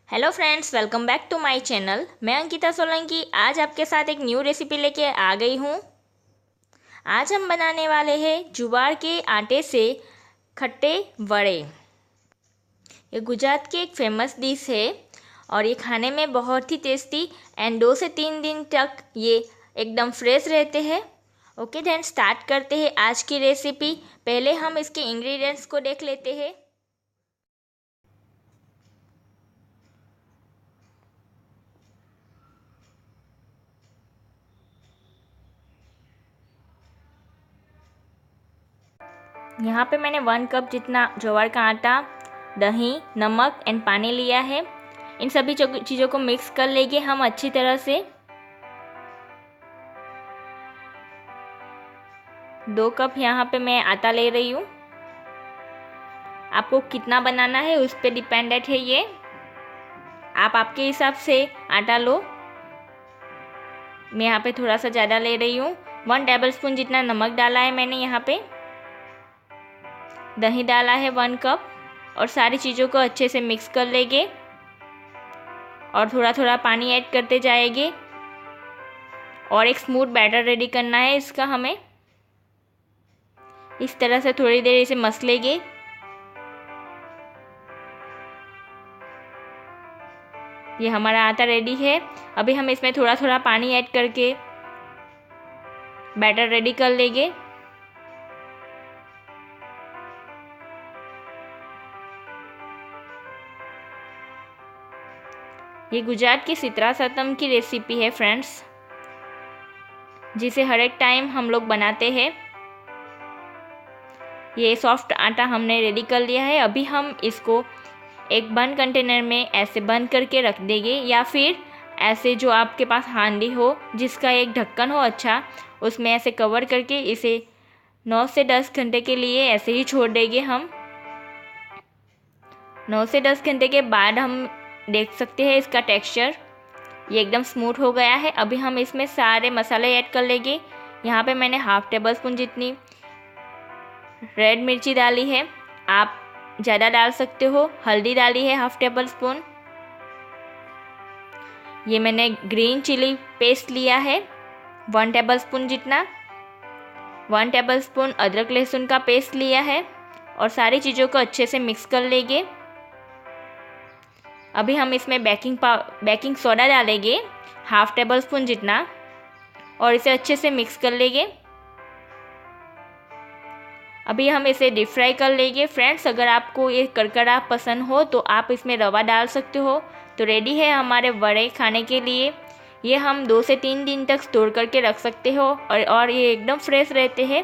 Hello friends, welcome back to my channel. मैं अंकिता सोलंकी आज आपके साथ एक न्यू रेसिपी लेके आ गई हूँ। आज हम बनाने वाले हैं ज्वार के आटे से खट्टे वड़े। ये गुजरात की एक फेमस डिश है और ये खाने में बहुत ही टेस्टी एंड 2 से 3 दिन तक ये एकदम फ्रेश रहते हैं। ओके देन स्टार्ट करते हैं आज की रेसिपी। पहले हम इसके इंग्रेडिएंट्स को देख लेते हैं। यहाँ पे मैंने 1 कप जितना ज्वार का आटा, दही, नमक एंड पानी लिया है। इन सभी चीज़ों को मिक्स कर लेंगे हम अच्छी तरह से। 2 कप यहाँ पे मैं आटा ले रही हूँ। आपको कितना बनाना है उस पर डिपेंडेंट है ये, आप आपके हिसाब से आटा लो। मैं यहाँ पे थोड़ा सा ज़्यादा ले रही हूँ। 1 टेबलस्पून जितना नमक डाला है मैंने यहाँ पे। दही डाला है 1 कप और सारी चीज़ों को अच्छे से मिक्स कर लेंगे और थोड़ा थोड़ा पानी ऐड करते जाएंगे और एक स्मूथ बैटर रेडी करना है इसका हमें। इस तरह से थोड़ी देर इसे मस लेंगे। ये हमारा आटा रेडी है। अभी हम इसमें थोड़ा थोड़ा पानी ऐड करके बैटर रेडी कर लेंगे। ये गुजरात की शीतला सतम की रेसिपी है फ्रेंड्स, जिसे हर एक टाइम हम लोग बनाते हैं। ये सॉफ्ट आटा हमने रेडी कर लिया है। अभी हम इसको एक बंद कंटेनर में ऐसे बंद करके रख देंगे, या फिर ऐसे जो आपके पास हांडी हो जिसका एक ढक्कन हो अच्छा, उसमें ऐसे कवर करके इसे 9 से 10 घंटे के लिए ऐसे ही छोड़ देंगे हम। 9 से 10 घंटे के बाद हम देख सकते हैं इसका टेक्सचर ये एकदम स्मूथ हो गया है। अभी हम इसमें सारे मसाले ऐड कर लेंगे। यहाँ पे मैंने 1/2 टेबलस्पून जितनी रेड मिर्ची डाली है, आप ज़्यादा डाल सकते हो। हल्दी डाली है 1/2 टेबलस्पून। ये मैंने ग्रीन चिली पेस्ट लिया है 1 टेबलस्पून जितना। 1 टेबलस्पून अदरक लहसुन का पेस्ट लिया है और सारी चीज़ों को अच्छे से मिक्स कर लेंगे। अभी हम इसमें बेकिंग सोडा डालेंगे 1/2 टेबलस्पून जितना और इसे अच्छे से मिक्स कर लेंगे। अभी हम इसे डीप फ्राई कर लेंगे। फ्रेंड्स, अगर आपको ये करकरा पसंद हो तो आप इसमें रवा डाल सकते हो। तो रेडी है हमारे वड़े खाने के लिए। ये हम 2 से 3 दिन तक स्टोर करके रख सकते हो और ये एकदम फ्रेश रहते हैं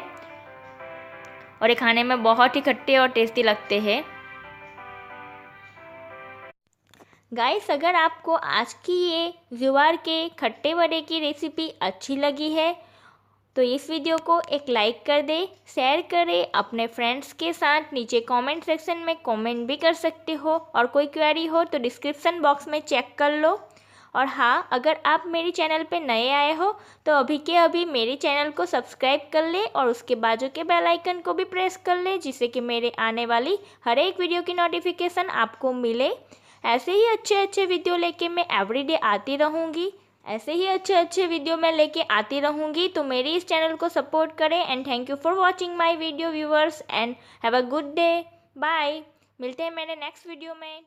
और ये खाने में बहुत ही खट्टे और टेस्टी लगते हैं। गाइस, अगर आपको आज की ये ज्वार के खट्टे वड़े की रेसिपी अच्छी लगी है तो इस वीडियो को एक लाइक कर दे, शेयर करें अपने फ्रेंड्स के साथ। नीचे कमेंट सेक्शन में कमेंट भी कर सकते हो और कोई क्वेरी हो तो डिस्क्रिप्शन बॉक्स में चेक कर लो। और हाँ, अगर आप मेरी चैनल पे नए आए हो तो अभी के अभी मेरे चैनल को सब्सक्राइब कर ले और उसके बाजू के बेल आइकन को भी प्रेस कर ले, जिससे कि मेरे आने वाली हर एक वीडियो की नोटिफिकेशन आपको मिले। ऐसे ही अच्छे अच्छे वीडियो लेके मैं एवरीडे आती रहूँगी। ऐसे ही अच्छे अच्छे वीडियो मैं लेके आती रहूँगी। तो मेरी इस चैनल को सपोर्ट करें and thank you for watching my video viewers and have a good day. Bye. मिलते हैं मेरे नेक्स्ट वीडियो में।